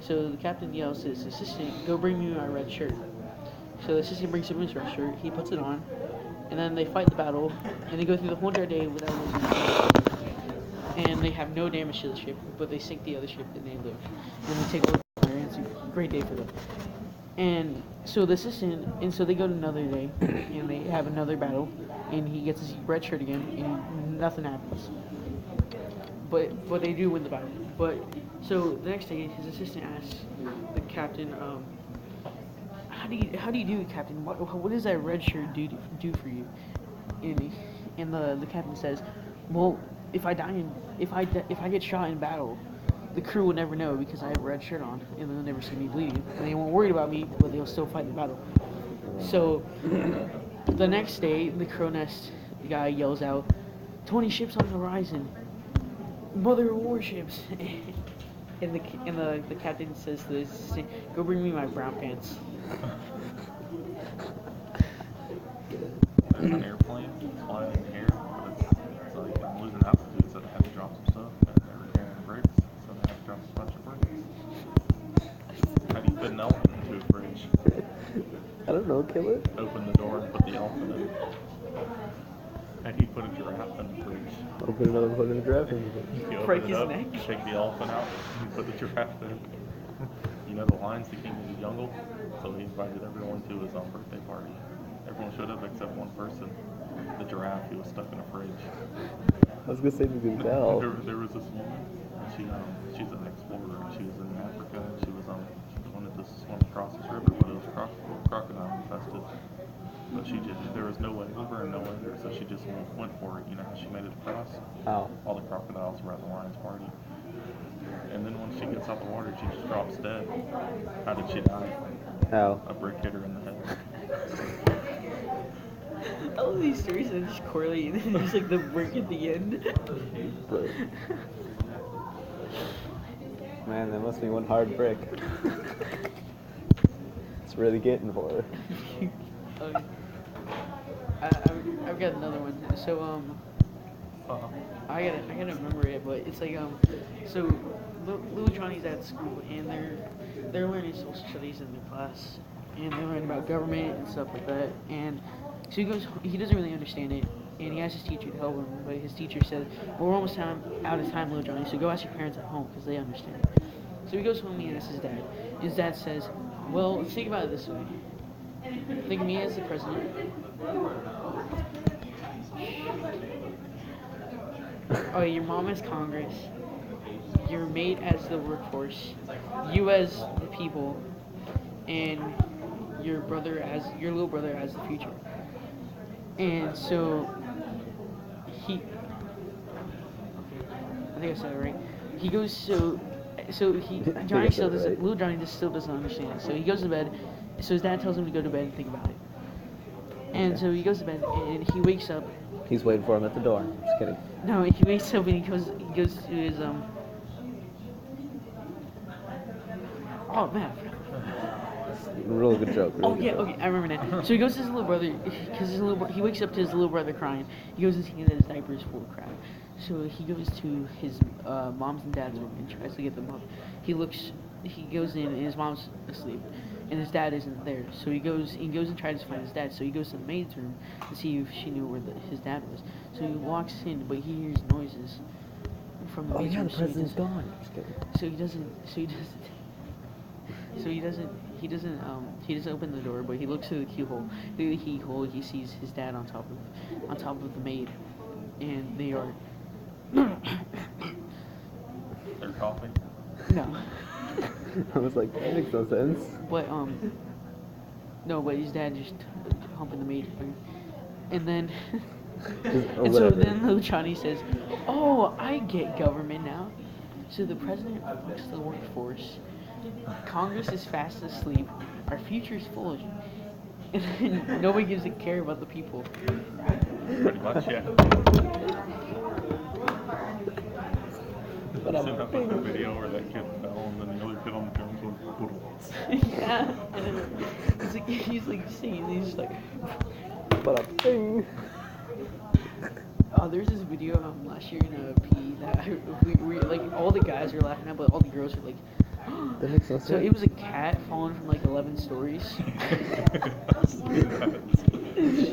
So the captain yells to his assistant, "Go bring me my red shirt." So the assistant brings him his red shirt. He puts it on, and then they fight the battle, and they go through the whole entire day without losing a ship. And they have no damage to the ship, but they sink the other ship and they live. And they take over, and it's a great day for them. And so the assistant, and so they go to another day, and they have another battle, and he gets his red shirt again, and nothing happens. But they do win the battle. But so the next day, his assistant asks the captain, how do you do it, Captain? What does that red shirt do for you?" And the captain says, "Well, if I get shot in battle, the crew will never know because I have a red shirt on, and they'll never see me bleeding, and they won't worry about me, but they'll still fight the battle." So the next day, the crow nest guy yells out, "20 ships on the horizon, mother warships." And the captain says to his assistant, "Go bring me my brown pants." There's an airplane flying in the air, but it's like I'm losing altitude, so they have to drop some stuff, and they're repairing brakes, so they have to drop a bunch of brakes. How do you fit an elephant into a fridge? I don't know, kill it. Open the door and put the elephant in. How do you put a giraffe in the fridge? Open another one in the giraffe in the fridge. You Break open it his up, neck. take the elephant out, and put the giraffe in. You know the lion's the king of the jungle, so he invited everyone to his own birthday party. Everyone showed up except one person, the giraffe. He was stuck in a fridge. I was gonna say the gazelle. There was this woman, and she's an explorer, and she was in Africa, and she wanted to swim across this river, but it was crocodile infested. But there was no way over and no way there, so she just went for it. You know how she made it across? How? All the crocodiles were at the lion's party. And then when she gets out the water, she just drops dead. How did she die? How? A brick hit her in the head. I love these stories that just correlate, and then there's like the break at the end. Man, that must be one hard brick. It's really getting for her. I've got another one. So I gotta remember it, but it's like so little Johnny's at school and they're learning social studies in their class, and they're learning about government and stuff like that. And so he doesn't really understand it, and he asks his teacher to help him, but his teacher said, "Well, we're almost out of time, little Johnny, so go ask your parents at home because they understand." So he goes home and he asks his dad. His dad says, "Well, think about it this way. Think of me as the president. Oh, your mom as Congress, your mate as the workforce, you as the people, and your little brother as the future." And so I think I said it right. He goes little Johnny just still doesn't understand it. So he goes to bed. So his dad tells him to go to bed and think about it. And so he goes to bed and he wakes up. He's waiting for him at the door. Just kidding. No, he wakes up and he goes to his Oh man. Really good joke. Oh yeah, okay, I remember now. So he goes to his little brother because he wakes up to his little brother crying. He goes and sees that his diaper is full of crap. So he goes to his mom's and dad's room and tries to get them up. He goes in and his mom's asleep, and his dad isn't there. So he goes and tries to find his dad. So he goes to the maid's room to see if she knew where his dad was. So he walks in, but he hears noises from the maid's room. The president's gone. Just kidding. So he doesn't open the door, but he looks through the keyhole. Through the keyhole, he sees his dad on top of the maid, and they are. They're coughing. No. I was like, that makes no sense. But no, but his dad just humping the maid, and then. And so then little Johnny says, "Oh, I get government now. So the president fucks the workforce. Congress is fast asleep. Our future's full of you. And then nobody gives a care about the people." Pretty much, yeah. But I've seen that like the video where that kid fell and then the other kid on the drums went Yeah. And then he's like singing, and he's just like. But a thing. Oh, there's this video last year in PE that we like all the guys were laughing at, but all the girls were like, That makes no So it sense. was a cat falling from like 11 stories.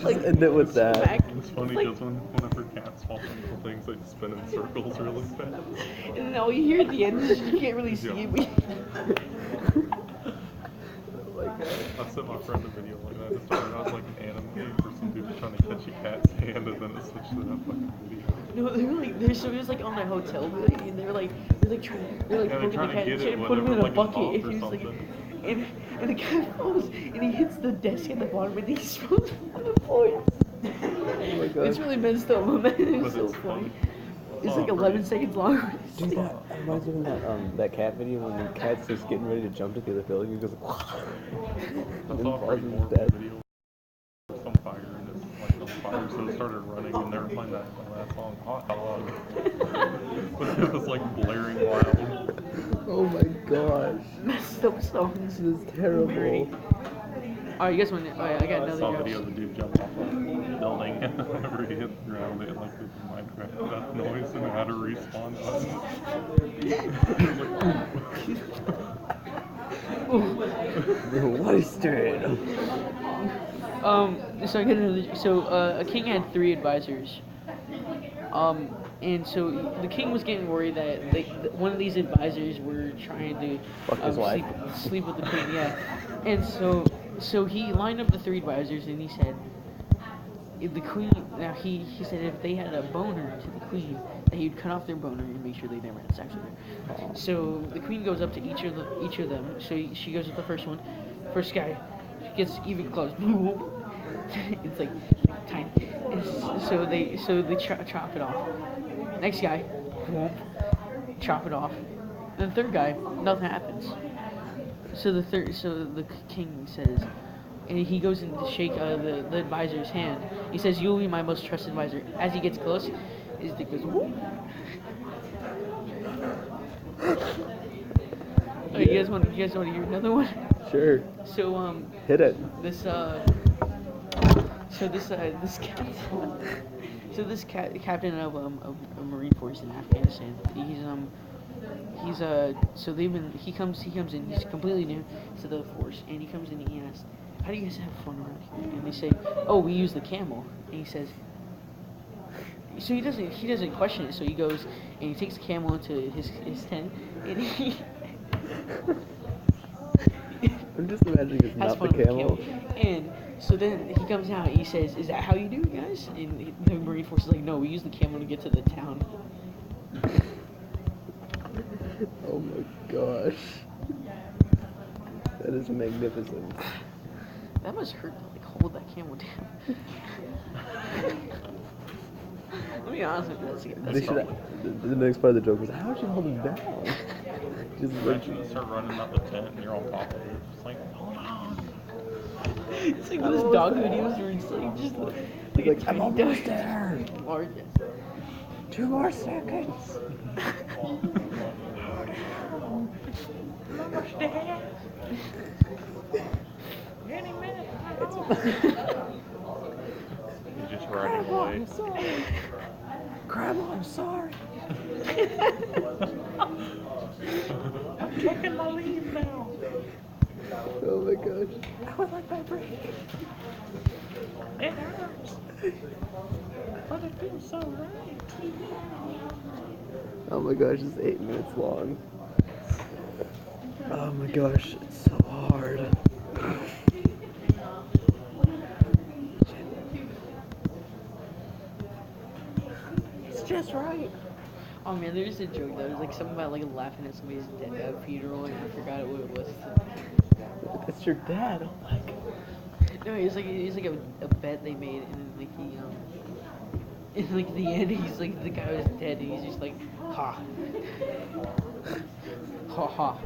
Like, end it with that. smack- It's funny like- because whenever cats fall into things, they spin in circles really fast. And then all you hear at the end is you can't really see it. But I sent my friend a video like that. It started out as like an anime for some dude trying to catch a cat's hand, and then it switched to that fucking video. no, they were like, so it was like on a hotel building, and they were like trying, they're like Yeah, they're poking the trying to cat get and it shit and put him in whenever, a like, a bucket, box and or he was like, something. and the cat falls, and he hits the desk at the bottom, and he throws on the floor. Oh my god. It's really messed up, man. It's But so it's funny. funny. It's Oh, like 11 pretty. seconds long. Dude, that reminds me of that cat video when the cat's just getting ready to jump into the building and goes I and saw a falls Great and War is dead. video of some fire, and it's like on fire, so it started running, and they were playing that song, Hot Dog. But it was like blaring loud. Oh my gosh. Messed up songs. This is terrible. Alright, you guys want to, alright, I got I another saw a joke. video of the dude jumping off a building, and whenever he hit the ground, it like did the Minecraft death noise, and it had a respawn button. Wasted. So I got another, so a king had 3 advisors. And so the king was getting worried that one of these advisors were trying to Fuck his wife. sleep with the queen, yeah. And so he lined up the 3 advisors, and he said, if the queen, now he said if they had a boner to the queen, that he'd cut off their boner and make sure they never had sex with her. So the queen goes up to each of them. So she goes with the first one. First guy gets even close. It's like tiny. So they chop it off. Next guy, chop it off. And the third guy, nothing happens. So the king says, and he goes in to shake the advisor's hand. He says, "You'll be my most trusted advisor." As he gets close, his dick goes, whoop. Oh, you guys want to hear another one? Sure. So Hit it. this captain of a marine force in Afghanistan. He comes in. He's completely new to the force, and he comes in and he asks, "How do you guys have fun around here?" And they say, "Oh, we use the camel." And he says, so he doesn't question it. So he goes and he takes the camel into his tent, and he I'm just imagining it's has not fun the with camel. And so then he comes out and he says, "Is that how you do it, guys?" And the Marine Force is like, "No, we use the camel to get to the town." Oh my gosh. That is magnificent. That must hurt to like hold that camel down. Let me be honest with you, They should. The next part of the joke was, how would you hold him down? Just like, Imagine you start running out the tent, and you're on top of it, just like, hold on. It's like those dog videos where it's like just like a like, I'm tiny almost dog. there. Large. 2 more seconds. Almost there. Any minute. You're just riding away. Grandma, I'm sorry. I'm taking my leave now. Oh my gosh. I would like my break. It hurts. But it feels so right. Oh my gosh, it's 8 minutes long. Oh my gosh, it's so hard. It's just right. Oh man, there's a joke that was like something about like laughing at somebody's funeral, and I forgot what it was. It's your dad. Oh my god. No, it's like a bet they made, and then like in like the end, he's like the guy was dead, and he's just like, ha, ha ha.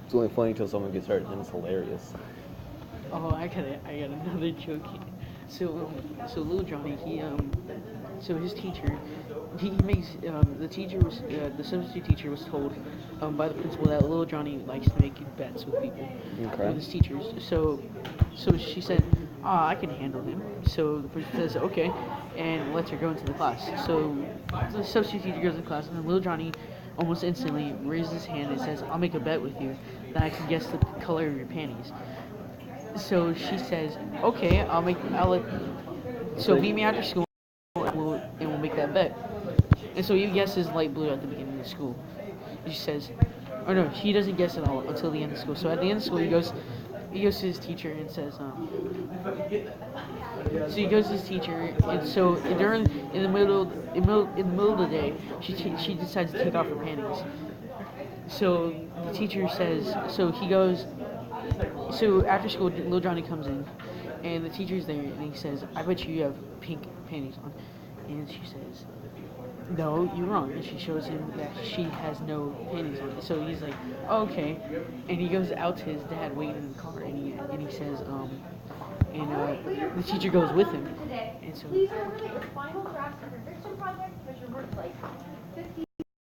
It's only funny until someone gets hurt, and it's hilarious. Oh, I got another joke. So little Johnny, so his teacher, he makes the teacher was the substitute teacher was told by the principal that little Johnny likes to make bets with people, Okay. with his teachers. So she said, I can handle him. So the principal says, okay. and lets her go into the class. So the substitute teacher goes to class, and then little Johnny almost instantly raises his hand and says, "I'll make a bet with you that I can guess the color of your panties." So she says, "Okay, I'll let. So meet me after school, and we'll make that bet." And so he guesses light blue at the beginning of school. She says, "Oh no, he doesn't guess at all until the end of school." So at the end of school, he goes to his teacher and says, so he goes to his teacher, and so during in the middle of the day, she decides to take off her panties. So the teacher says, so he goes, so after school, little Johnny comes in, and the teacher's there, and he says, "I bet you have pink panties on," and she says, "No, you're wrong." And she shows him that she has no panties on. So he's like, "Oh, okay," and he goes out to his dad waiting in the car, and he says, the teacher goes with him, and so.